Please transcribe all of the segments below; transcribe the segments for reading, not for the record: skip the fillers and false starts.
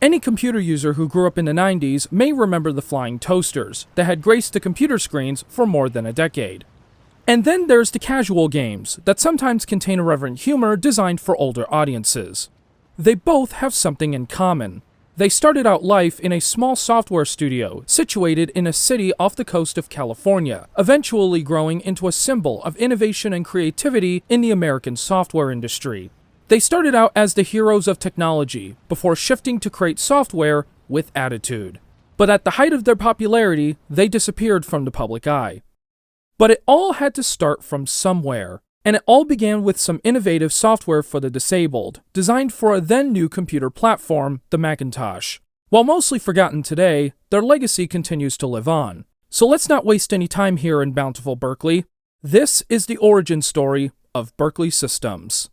Any computer user who grew up in the 90s may remember the flying toasters that had graced the computer screens for more than a decade. And then there's the casual games that sometimes contain irreverent humor designed for older audiences. They both have something in common. They started out life in a small software studio situated in a city off the coast of California, eventually growing into a symbol of innovation and creativity in the American software industry. They started out as the heroes of technology before shifting to create software with attitude. But at the height of their popularity, they disappeared from the public eye. But it all had to start from somewhere, and it all began with some innovative software for the disabled, designed for a then-new computer platform, the Macintosh. While mostly forgotten today, their legacy continues to live on. So let's not waste any time here in bountiful Berkeley. This is the origin story of Berkeley Systems.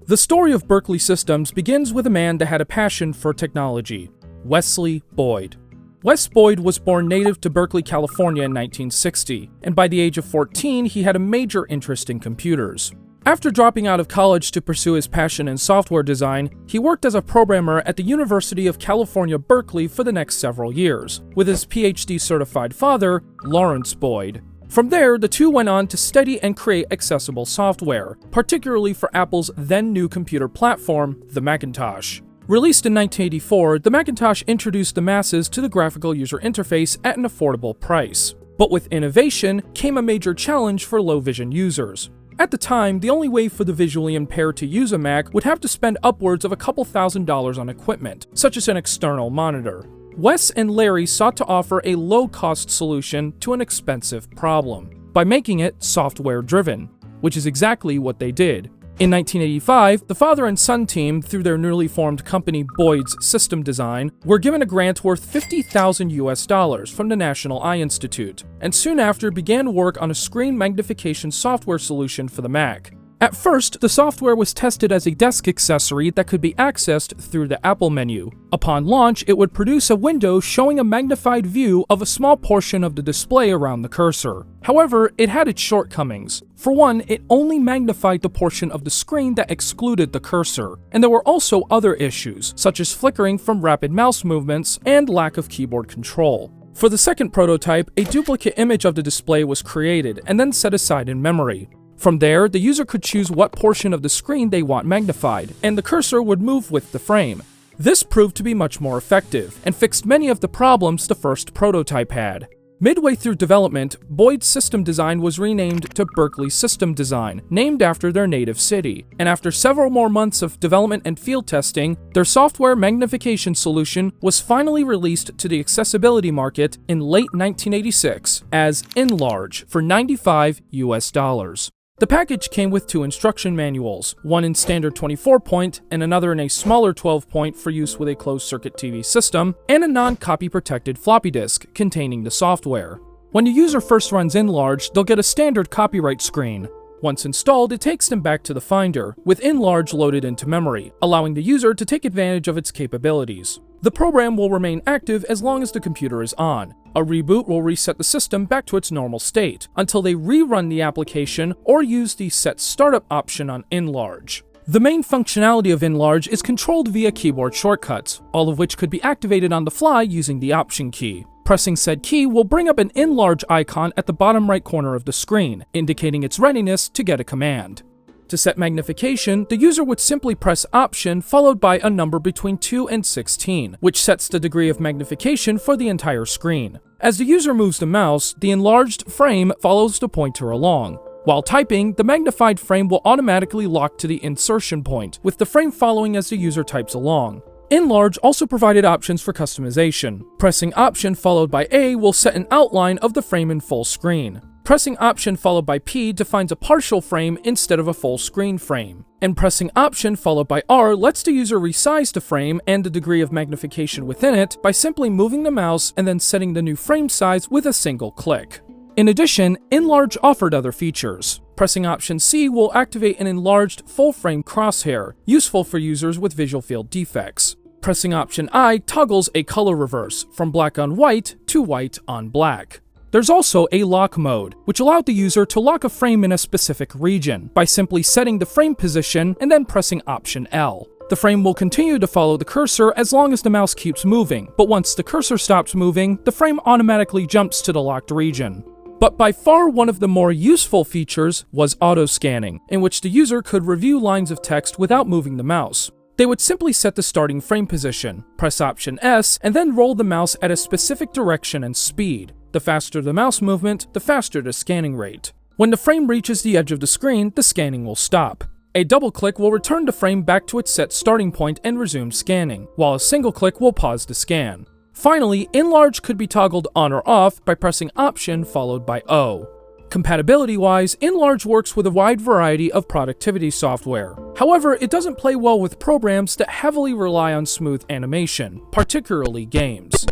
The story of Berkeley Systems begins with a man that had a passion for technology, Wesley Boyd. Wes Boyd was born native to Berkeley, California in 1960, and by the age of 14, he had a major interest in computers. After dropping out of college to pursue his passion in software design, he worked as a programmer at the University of California, Berkeley for the next several years, with his PhD-certified father, Lawrence Boyd. From there, the two went on to study and create accessible software, particularly for Apple's then-new computer platform, the Macintosh. Released in 1984, the Macintosh introduced the masses to the graphical user interface at an affordable price. But with innovation came a major challenge for low-vision users. At the time, the only way for the visually impaired to use a Mac would have to spend upwards of a couple $1,000s on equipment, such as an external monitor. Wes and Larry sought to offer a low-cost solution to an expensive problem by making it software-driven, which is exactly what they did. In 1985, the father and son team, through their newly formed company Boyd's System Design, were given a grant worth $50,000 from the National Eye Institute, and soon after began work on a screen magnification software solution for the Mac. At first, the software was tested as a desk accessory that could be accessed through the Apple menu. Upon launch, it would produce a window showing a magnified view of a small portion of the display around the cursor. However, it had its shortcomings. For one, it only magnified the portion of the screen that excluded the cursor, and there were also other issues, such as flickering from rapid mouse movements and lack of keyboard control. For the second prototype, a duplicate image of the display was created and then set aside in memory. From there, the user could choose what portion of the screen they want magnified, and the cursor would move with the frame. This proved to be much more effective, and fixed many of the problems the first prototype had. Midway through development, Boyd's System Design was renamed to Berkeley System Design, named after their native city, and after several more months of development and field testing, their software magnification solution was finally released to the accessibility market in late 1986 as inLARGE for $95. The package came with two instruction manuals, one in standard 24-point and another in a smaller 12-point for use with a closed-circuit TV system, and a non-copy protected floppy disk containing the software. When the user first runs inLARGE, they'll get a standard copyright screen. Once installed, it takes them back to the Finder, with inLARGE loaded into memory, allowing the user to take advantage of its capabilities. The program will remain active as long as the computer is on. A reboot will reset the system back to its normal state, until they rerun the application or use the Set Startup option on inLARGE. The main functionality of inLARGE is controlled via keyboard shortcuts, all of which could be activated on the fly using the Option key. Pressing said key will bring up an inLARGE icon at the bottom right corner of the screen, indicating its readiness to get a command. To set magnification, the user would simply press Option followed by a number between 2 and 16, which sets the degree of magnification for the entire screen. As the user moves the mouse, the enlarged frame follows the pointer along. While typing, the magnified frame will automatically lock to the insertion point, with the frame following as the user types along. inLARGE also provided options for customization. Pressing Option followed by A will set an outline of the frame in full screen. Pressing Option followed by P defines a partial frame instead of a full screen frame. And pressing Option followed by R lets the user resize the frame and the degree of magnification within it by simply moving the mouse and then setting the new frame size with a single click. In addition, inLARGE offered other features. Pressing Option C will activate an enlarged full-frame crosshair, useful for users with visual field defects. Pressing Option I toggles a color reverse, from black on white to white on black. There's also a lock mode, which allowed the user to lock a frame in a specific region by simply setting the frame position and then pressing Option L. The frame will continue to follow the cursor as long as the mouse keeps moving, but once the cursor stops moving, the frame automatically jumps to the locked region. But by far one of the more useful features was auto-scanning, in which the user could review lines of text without moving the mouse. They would simply set the starting frame position, press Option S, and then roll the mouse at a specific direction and speed. The faster the mouse movement, the faster the scanning rate. When the frame reaches the edge of the screen, the scanning will stop. A double click will return the frame back to its set starting point and resume scanning, while a single click will pause the scan. Finally, inLARGE could be toggled on or off by pressing Option followed by O. Compatibility-wise, inLARGE works with a wide variety of productivity software. However, it doesn't play well with programs that heavily rely on smooth animation, particularly games.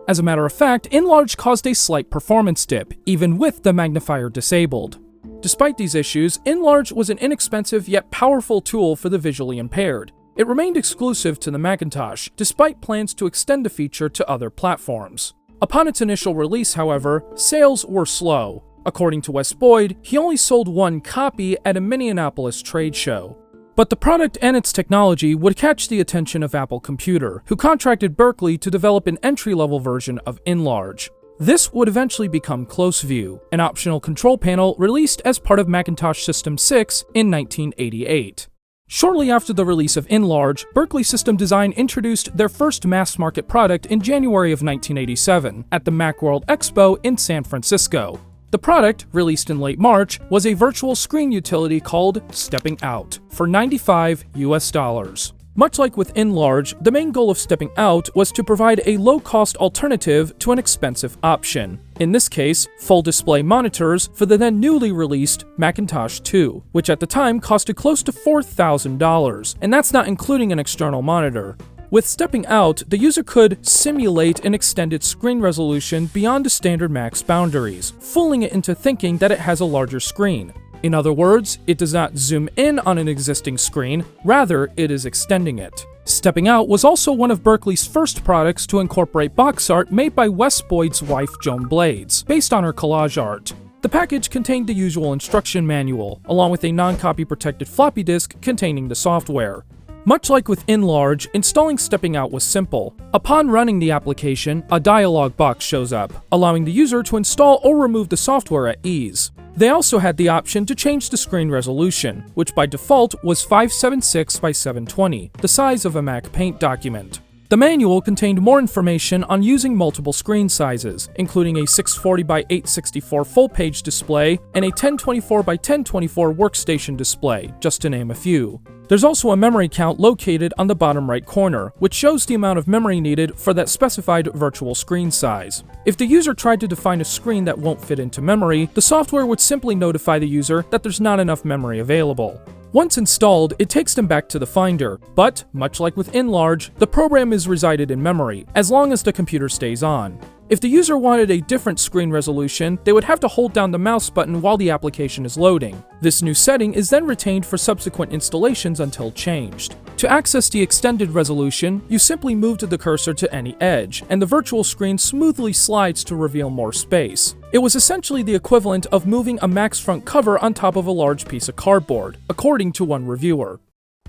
As a matter of fact, inLARGE caused a slight performance dip, even with the magnifier disabled. Despite these issues, inLARGE was an inexpensive yet powerful tool for the visually impaired. It remained exclusive to the Macintosh, despite plans to extend the feature to other platforms. Upon its initial release, however, sales were slow. According to Wes Boyd, he only sold one copy at a Minneapolis trade show. But the product and its technology would catch the attention of Apple Computer, who contracted Berkeley to develop an entry-level version of inLARGE. This would eventually become Close View, an optional control panel released as part of Macintosh System 6 in 1988. Shortly after the release of inLARGE, Berkeley System Design introduced their first mass-market product in January of 1987 at the Macworld Expo in San Francisco. The product, released in late March, was a virtual screen utility called Stepping Out for $95 US. Much like with inLARGE, the main goal of Stepping Out was to provide a low-cost alternative to an expensive option. In this case, full display monitors for the then newly released Macintosh 2, which at the time costed close to $4,000, and that's not including an external monitor. With Stepping Out, the user could simulate an extended screen resolution beyond the standard Mac's boundaries, fooling it into thinking that it has a larger screen. In other words, it does not zoom in on an existing screen, rather it is extending it. Stepping Out was also one of Berkeley's first products to incorporate box art made by Wes Boyd's wife Joan Blades, based on her collage art. The package contained the usual instruction manual, along with a non-copy protected floppy disk containing the software. Much like with inLARGE, installing Stepping Out was simple. Upon running the application, a dialog box shows up, allowing the user to install or remove the software at ease. They also had the option to change the screen resolution, which by default was 576 by 720, the size of a Mac Paint document. The manual contained more information on using multiple screen sizes, including a 640 by 864 full-page display and a 1024 by 1024 workstation display, just to name a few. There's also a memory count located on the bottom right corner, which shows the amount of memory needed for that specified virtual screen size. If the user tried to define a screen that won't fit into memory, the software would simply notify the user that there's not enough memory available. Once installed, it takes them back to the Finder, but, much like with inLARGE, the program is resided in memory, as long as the computer stays on. If the user wanted a different screen resolution, they would have to hold down the mouse button while the application is loading. This new setting is then retained for subsequent installations until changed. To access the extended resolution, you simply move the cursor to any edge, and the virtual screen smoothly slides to reveal more space. It was essentially the equivalent of moving a Mac's front cover on top of a large piece of cardboard, according to one reviewer.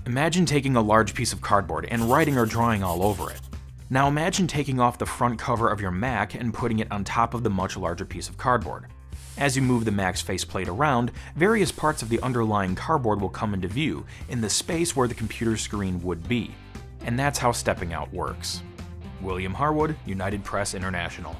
Imagine taking a large piece of cardboard and writing or drawing all over it. Now imagine taking off the front cover of your Mac and putting it on top of the much larger piece of cardboard. As you move the Mac's faceplate around, various parts of the underlying cardboard will come into view in the space where the computer screen would be. And that's how Stepping Out works. William Harwood, United Press International.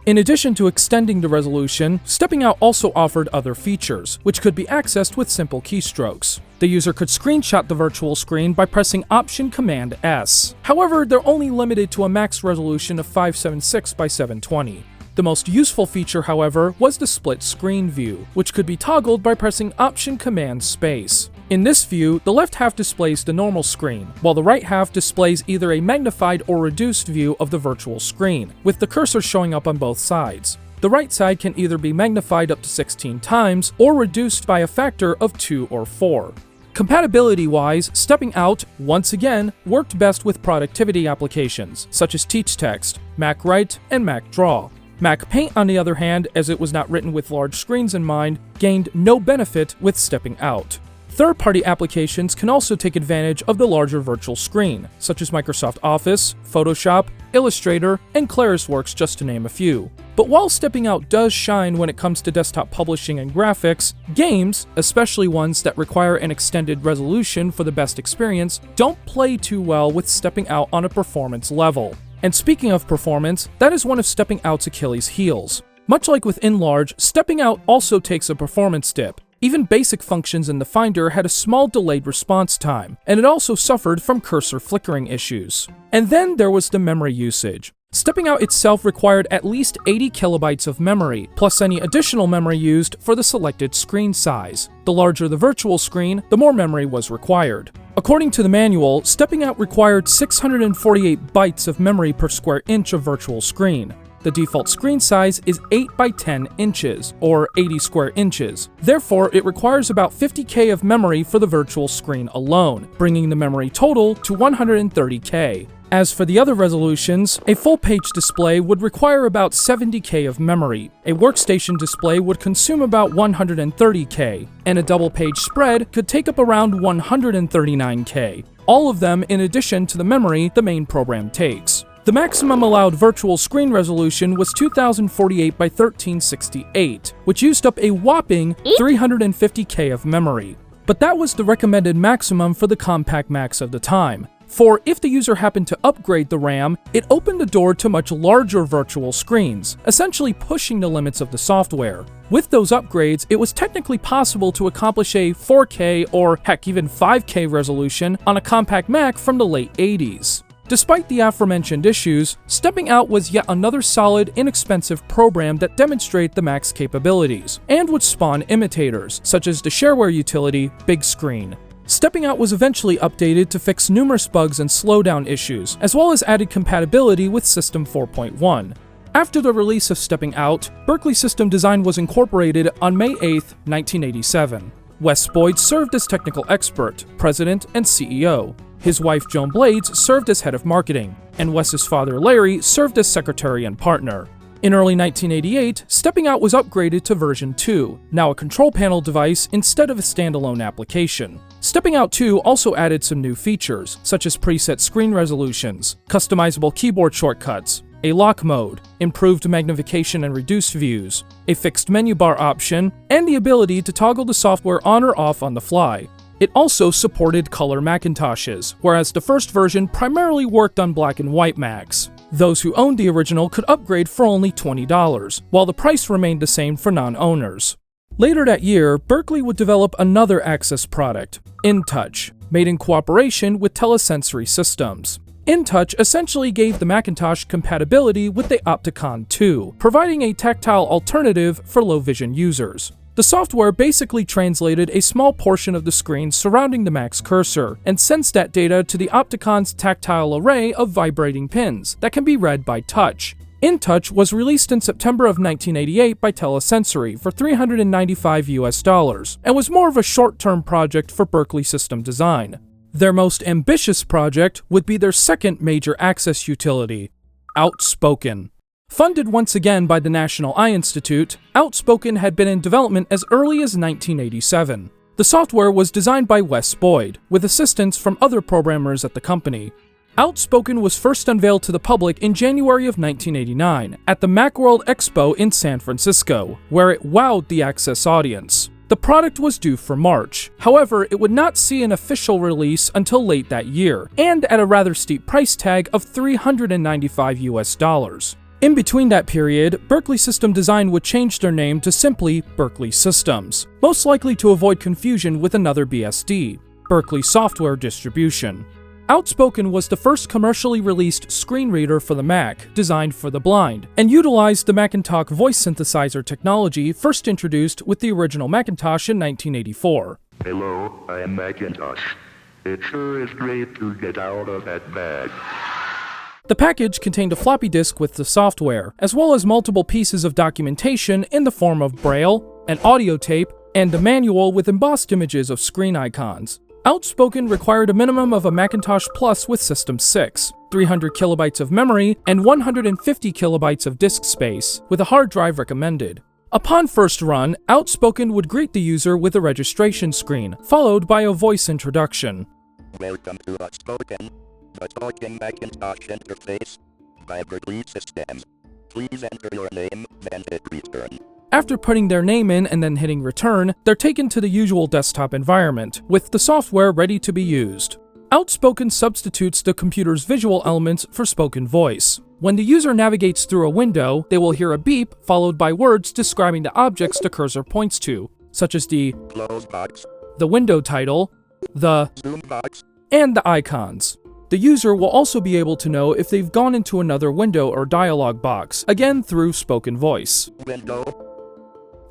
In addition to extending the resolution, Stepping Out also offered other features, which could be accessed with simple keystrokes. The user could screenshot the virtual screen by pressing Option-Command-S. However, they're only limited to a max resolution of 576 by 720. The most useful feature, however, was the split screen view, which could be toggled by pressing Option-Command-Space. In this view, the left half displays the normal screen, while the right half displays either a magnified or reduced view of the virtual screen, with the cursor showing up on both sides. The right side can either be magnified up to 16 times or reduced by a factor of 2 or 4. Compatibility-wise, Stepping Out, once again, worked best with productivity applications, such as TeachText, MacWrite, and MacDraw. Mac Paint, on the other hand, as it was not written with large screens in mind, gained no benefit with stepping out. Third-party applications can also take advantage of the larger virtual screen, such as Microsoft Office, Photoshop, Illustrator, and ClarisWorks, just to name a few. But while stepping out does shine when it comes to desktop publishing and graphics, games, especially ones that require an extended resolution for the best experience, don't play too well with stepping out on a performance level. And speaking of performance, that is one of stepping out's Achilles' heels. Much like with inLARGE, stepping out also takes a performance dip. Even basic functions in the Finder had a small delayed response time, and it also suffered from cursor flickering issues. And then there was the memory usage. Stepping out itself required at least 80 kilobytes of memory, plus any additional memory used for the selected screen size. The larger the virtual screen, the more memory was required. According to the manual, stepping out required 648 bytes of memory per square inch of virtual screen. The default screen size is 8 by 10 inches, or 80 square inches. Therefore, it requires about 50K of memory for the virtual screen alone, bringing the memory total to 130K. As for the other resolutions, a full-page display would require about 70K of memory, a workstation display would consume about 130K, and a double-page spread could take up around 139K. All of them in addition to the memory the main program takes. The maximum allowed virtual screen resolution was 2048 by 1368, which used up a whopping 350K of memory. But that was the recommended maximum for the compact Macs of the time. For if the user happened to upgrade the RAM, it opened the door to much larger virtual screens, essentially pushing the limits of the software. With those upgrades, it was technically possible to accomplish a 4K or heck even 5K resolution on a compact Mac from the late 80s. Despite the aforementioned issues, stepping out was yet another solid, inexpensive program that demonstrated the Mac's capabilities, and would spawn imitators, such as the shareware utility Big Screen. Stepping out was eventually updated to fix numerous bugs and slowdown issues, as well as added compatibility with System 4.1. After the release of Stepping Out, Berkeley System Design was incorporated on May 8, 1987. Wes Boyd served as technical expert, president, and CEO. His wife Joan Blades served as head of marketing, and Wes's father Larry served as secretary and partner. In early 1988, Stepping Out was upgraded to version 2, now a control panel device instead of a standalone application. Stepping Out 2 also added some new features, such as preset screen resolutions, customizable keyboard shortcuts, a lock mode, improved magnification and reduced views, a fixed menu bar option, and the ability to toggle the software on or off on the fly. It also supported color Macintoshes, whereas the first version primarily worked on black and white Macs. Those who owned the original could upgrade for only $20, while the price remained the same for non-owners. Later that year, Berkeley would develop another Access product, inTOUCH, made in cooperation with Telesensory Systems. inTOUCH essentially gave the Macintosh compatibility with the Opticon 2, providing a tactile alternative for low-vision users. The software basically translated a small portion of the screen surrounding the Mac's cursor, and sends that data to the Opticon's tactile array of vibrating pins that can be read by touch. inTOUCH was released in September of 1988 by Telesensory for $395 and was more of a short-term project for Berkeley System Design. Their most ambitious project would be their second major Access utility, outspoken. Funded once again by the National Eye Institute, outspoken had been in development as early as 1987. The software was designed by Wes Boyd, with assistance from other programmers at the company. outspoken was first unveiled to the public in January of 1989 at the Macworld Expo in San Francisco, where it wowed the Access audience. The product was due for March. However, it would not see an official release until late that year, and at a rather steep price tag of $395. In between that period, Berkeley System Design would change their name to simply Berkeley Systems, most likely to avoid confusion with another BSD, Berkeley Software Distribution. outspoken was the first commercially released screen reader for the Mac, designed for the blind, and utilized the Macintosh voice synthesizer technology first introduced with the original Macintosh in 1984. Hello, I'm Macintosh. It sure is great to get out of that bag. The package contained a floppy disk with the software, as well as multiple pieces of documentation in the form of braille, an audio tape, and a manual with embossed images of screen icons. Outspoken required a minimum of a Macintosh Plus with System 6, 300 kilobytes of memory, and 150 kilobytes of disk space, with a hard drive recommended. Upon first run, Outspoken would greet the user with a registration screen, followed by a voice introduction. Welcome to outspoken, the talking Macintosh interface by Berkeley Systems. Please enter your name, then hit return. After putting their name in and then hitting return, they're taken to the usual desktop environment, with the software ready to be used. Outspoken substitutes the computer's visual elements for spoken voice. When the user navigates through a window, they will hear a beep followed by words describing the objects the cursor points to, such as the Close box, the window title, the zoom box, and the icons. The user will also be able to know if they've gone into another window or dialog box, again through spoken voice. window,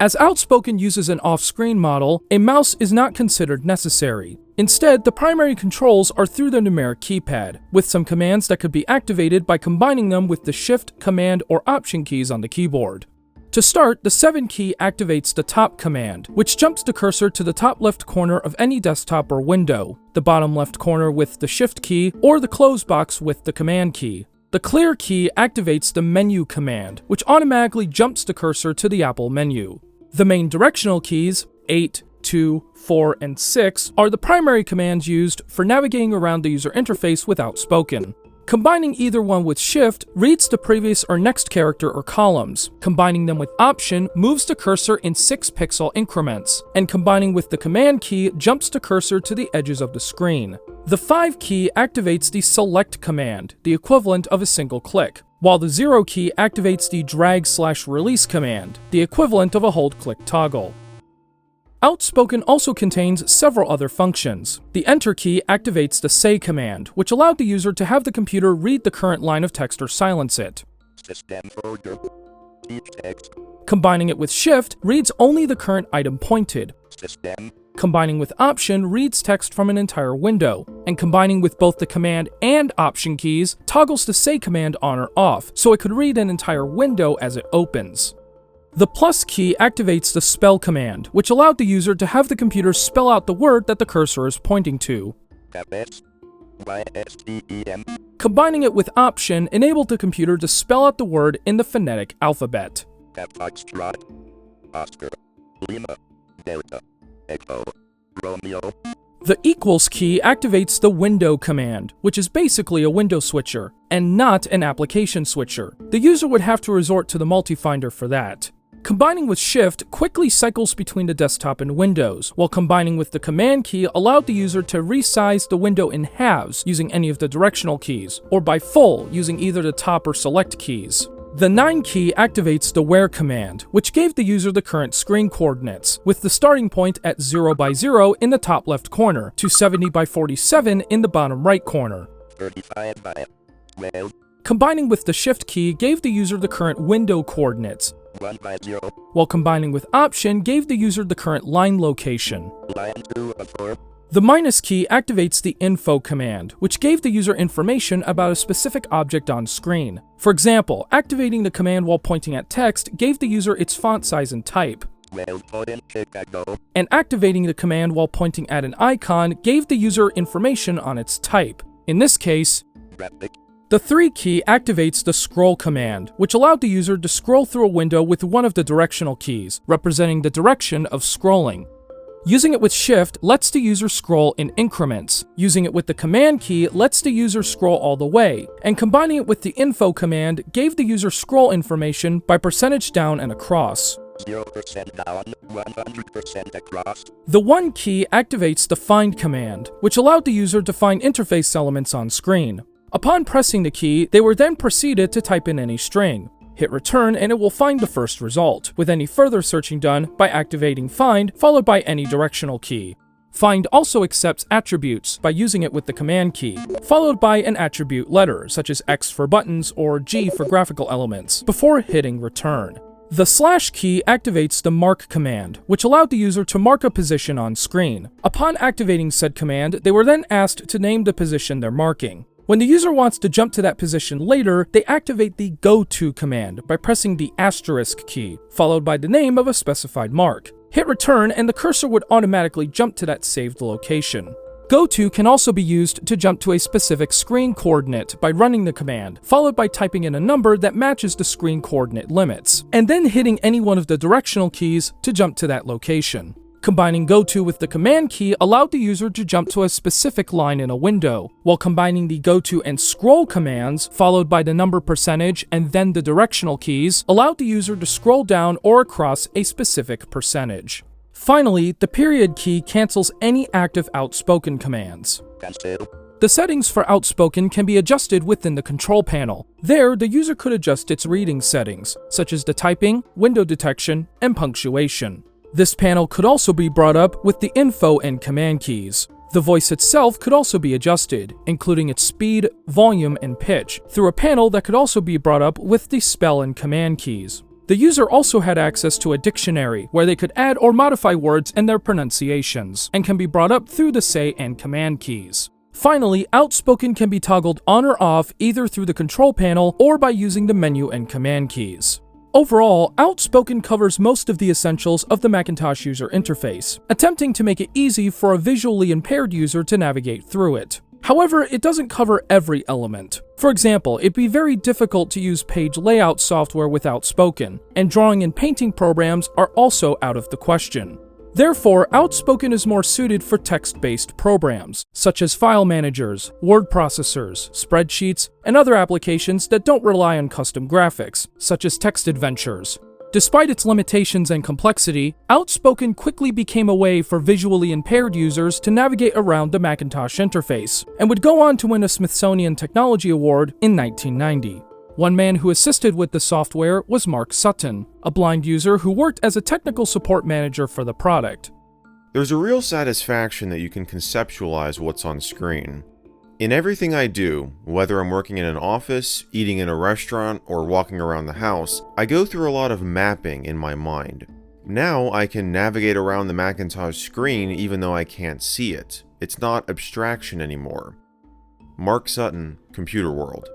As Outspoken uses an off-screen model, a mouse is not considered necessary. Instead, the primary controls are through the numeric keypad, with some commands that could be activated by combining them with the Shift, Command, or Option keys on the keyboard. To start, the 7 key activates the top command, which jumps the cursor to the top left corner of any desktop or window, the bottom left corner with the Shift key, or the close box with the Command key. The clear key activates the menu command, which automatically jumps the cursor to the Apple menu. The main directional keys, 8, 2, 4, and 6, are the primary commands used for navigating around the user interface with Outspoken. Combining either one with Shift reads the previous or next character or columns. Combining them with Option moves the cursor in 6-pixel increments, and combining with the Command key jumps the cursor to the edges of the screen. The 5 key activates the Select command, the equivalent of a single click, while the 0 key activates the Drag/Release command, the equivalent of a hold-click toggle. Outspoken also contains several other functions. The Enter key activates the Say command, which allowed the user to have the computer read the current line of text or silence it. system folder, keep text, Combining it with Shift reads only the current item pointed. system, Combining with Option reads text from an entire window, and combining with both the Command and Option keys toggles the Say command on or off, so it could read an entire window as it opens. The plus key activates the Spell command, which allowed the user to have the computer spell out the word that the cursor is pointing to. FS, YSTEM, Combining it with Option enabled the computer to spell out the word in the phonetic alphabet. Foxtrot, Oscar, Lima, Delta, Echo, Romeo, The equals key activates the window command, which is basically a window switcher, and not an application switcher. The user would have to resort to the multi-finder for that. Combining with Shift quickly cycles between the desktop and windows, while combining with the Command key allowed the user to resize the window in halves using any of the directional keys, or by full using either the top or select keys. The 9 key activates the Where command, which gave the user the current screen coordinates, with the starting point at 0 by 0 in the top left corner, to 70 by 47 in the bottom right corner. 35 by 12, Combining with the Shift key gave the user the current window coordinates, 1 by 0, while combining with Option gave the user the current line location. line 2 of 4, The minus key activates the Info command, which gave the user information about a specific object on screen. For example, activating the command while pointing at text gave the user its font size and type, 12 point Chicago, and activating the command while pointing at an icon gave the user information on its type. In this case, graphic, the 3 key activates the Scroll command, which allowed the user to scroll through a window with one of the directional keys, representing the direction of scrolling. Using it with Shift lets the user scroll in increments. Using it with the Command key lets the user scroll all the way, and combining it with the Info command gave the user scroll information by percentage down and across. 0% down, 100% across, The 1 key activates the Find command, which allowed the user to find interface elements on screen. Upon pressing the key, they were then proceeded to type in any string. Hit return and it will find the first result, with any further searching done by activating Find followed by any directional key. Find also accepts attributes by using it with the Command key, followed by an attribute letter, such as X for buttons or G for graphical elements, before hitting return. The slash key activates the Mark command, which allowed the user to mark a position on screen. Upon activating said command, they were then asked to name the position they're marking. When the user wants to jump to that position later, they activate the Go To command by pressing the asterisk key, followed by the name of a specified mark. Hit return and the cursor would automatically jump to that saved location. Go-to can also be used to jump to a specific screen coordinate by running the command, followed by typing in a number that matches the screen coordinate limits, and then hitting any one of the directional keys to jump to that location. Combining Go-to with the command key allowed the user to jump to a specific line in a window, while combining the Go-to and scroll commands, followed by the number percentage and then the directional keys, allowed the user to scroll down or across a specific percentage. Finally, the period key cancels any active outspoken commands. Cancel. The settings for outspoken can be adjusted within the control panel. There, the user could adjust its reading settings, such as the typing, window detection, and punctuation. This panel could also be brought up with the info and command keys. The voice itself could also be adjusted, including its speed, volume, and pitch, through a panel that could also be brought up with the spell and command keys. The user also had access to a dictionary, where they could add or modify words and their pronunciations, and can be brought up through the say and command keys. Finally, outspoken can be toggled on or off either through the control panel or by using the menu and command keys. Overall, outspoken covers most of the essentials of the Macintosh user interface, attempting to make it easy for a visually impaired user to navigate through it. However, it doesn't cover every element. For example, it'd be very difficult to use page layout software with outspoken, and drawing and painting programs are also out of the question. Therefore, outspoken is more suited for text-based programs, such as file managers, word processors, spreadsheets, and other applications that don't rely on custom graphics, such as text adventures. Despite its limitations and complexity, outspoken quickly became a way for visually impaired users to navigate around the Macintosh interface, and would go on to win a Smithsonian Technology Award in 1990. One man who assisted with the software was Mark Sutton, a blind user who worked as a technical support manager for the product. There's a real satisfaction that you can conceptualize what's on screen. In everything I do, whether I'm working in an office, eating in a restaurant, or walking around the house, I go through a lot of mapping in my mind. Now I can navigate around the Macintosh screen even though I can't see it. It's not abstraction anymore. Mark Sutton, Computer World.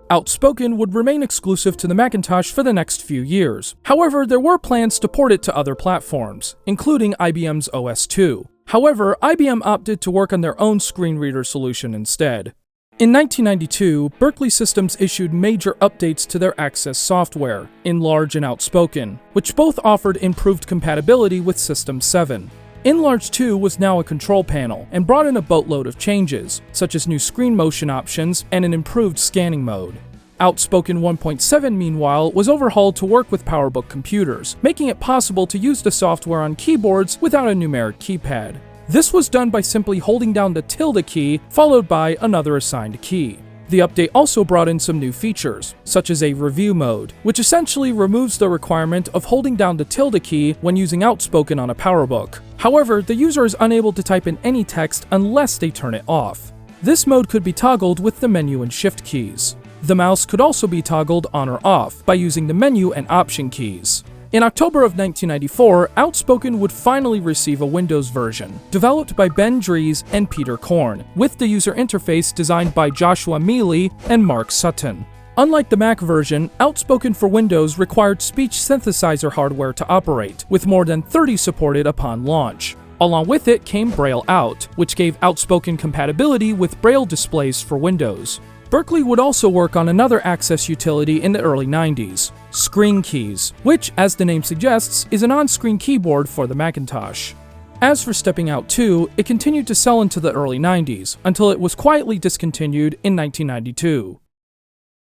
Outspoken would remain exclusive to the Macintosh for the next few years. However, there were plans to port it to other platforms, including IBM's OS/2. However, IBM opted to work on their own screen reader solution instead. In 1992, Berkeley Systems issued major updates to their Access software, inLARGE and outspoken, which both offered improved compatibility with System 7. inLARGE 2 was now a control panel and brought in a boatload of changes, such as new screen motion options and an improved scanning mode. outspoken 1.7, meanwhile, was overhauled to work with PowerBook computers, making it possible to use the software on keyboards without a numeric keypad. This was done by simply holding down the tilde key, followed by another assigned key. The update also brought in some new features, such as a review mode, which essentially removes the requirement of holding down the tilde key when using outspoken on a PowerBook. However, the user is unable to type in any text unless they turn it off. This mode could be toggled with the menu and shift keys. The mouse could also be toggled on or off by using the menu and option keys. In October of 1994, outspoken would finally receive a Windows version, developed by Ben Dries and Peter Korn, with the user interface designed by Joshua Mealy and Mark Sutton. Unlike the Mac version, outspoken for Windows required speech synthesizer hardware to operate, with more than 30 supported upon launch. Along with it came Braille Out, which gave outspoken compatibility with Braille displays for Windows. Berkeley would also work on another Access utility in the early 90s, ScreenKeys, which, as the name suggests, is an on-screen keyboard for the Macintosh. As for Stepping Out 2, it continued to sell into the early 90s, until it was quietly discontinued in 1992.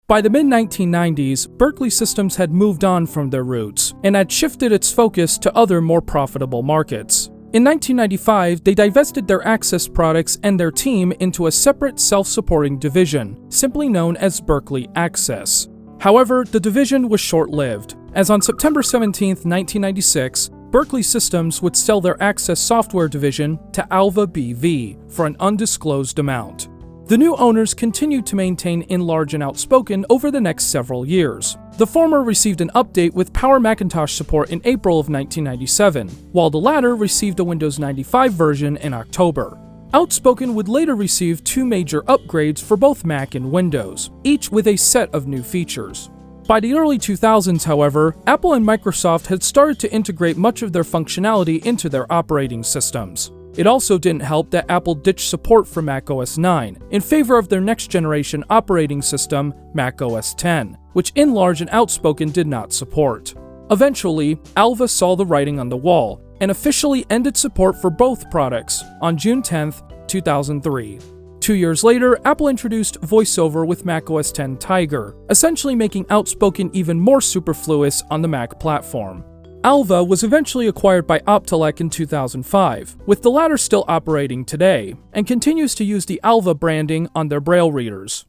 By the mid-1990s, Berkeley Systems had moved on from their roots, and had shifted its focus to other more profitable markets. In 1995, they divested their Access products and their team into a separate self-supporting division, simply known as Berkeley Access. However, the division was short-lived, as on September 17, 1996, Berkeley Systems would sell their Access software division to Alva BV for an undisclosed amount. The new owners continued to maintain inLARGE and outspoken over the next several years. The former received an update with Power Macintosh support in April of 1997, while the latter received a Windows 95 version in October. Outspoken would later receive two major upgrades for both Mac and Windows, each with a set of new features. By the early 2000s, however, Apple and Microsoft had started to integrate much of their functionality into their operating systems. It also didn't help that Apple ditched support for Mac OS 9 in favor of their next-generation operating system, Mac OS 10, which inLARGE and outspoken did not support. Eventually, Alva saw the writing on the wall and officially ended support for both products on June 10, 2003. 2 years later, Apple introduced VoiceOver with Mac OS X Tiger, essentially making outspoken even more superfluous on the Mac platform. Alva was eventually acquired by Optelec in 2005, with the latter still operating today, and continues to use the Alva branding on their Braille readers.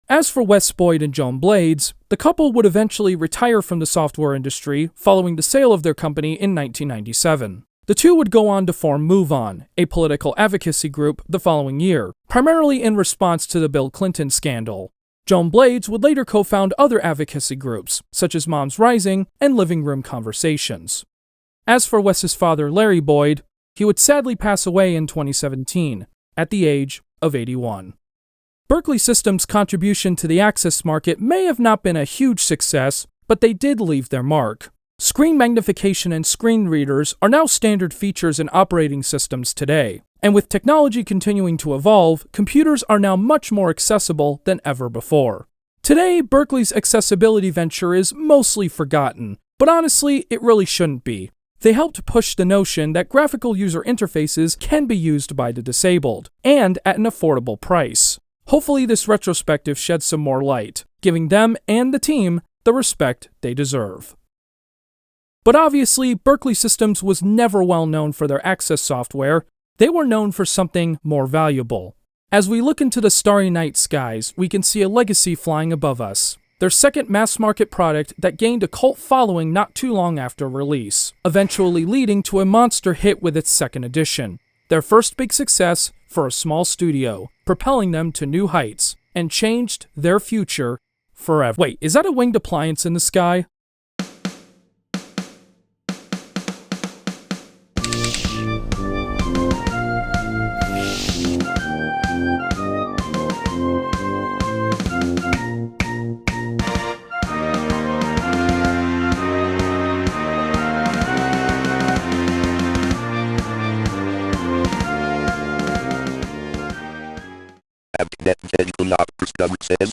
As for Wes Boyd and Joan Blades, the couple would eventually retire from the software industry following the sale of their company in 1997. The two would go on to form MoveOn, a political advocacy group, the following year, primarily in response to the Bill Clinton scandal. Joan Blades would later co-found other advocacy groups, such as Moms Rising and Living Room Conversations. As for Wes's father, Larry Boyd, he would sadly pass away in 2017, at the age of 81. Berkeley Systems' contribution to the access market may have not been a huge success, but they did leave their mark. Screen magnification and screen readers are now standard features in operating systems today, and with technology continuing to evolve, computers are now much more accessible than ever before. Today, Berkeley's accessibility venture is mostly forgotten, but honestly, it really shouldn't be. They helped push the notion that graphical user interfaces can be used by the disabled, and at an affordable price. Hopefully this retrospective sheds some more light, giving them and the team the respect they deserve. But obviously, Berkeley Systems was never well known for their access software. They were known for something more valuable. As we look into the starry night skies, we can see a legacy flying above us. Their second mass-market product that gained a cult following not too long after release, eventually leading to a monster hit with its second edition. Their first big success for a small studio, propelling them to new heights, and changed their future forever. Wait, is that a winged appliance in the sky? That says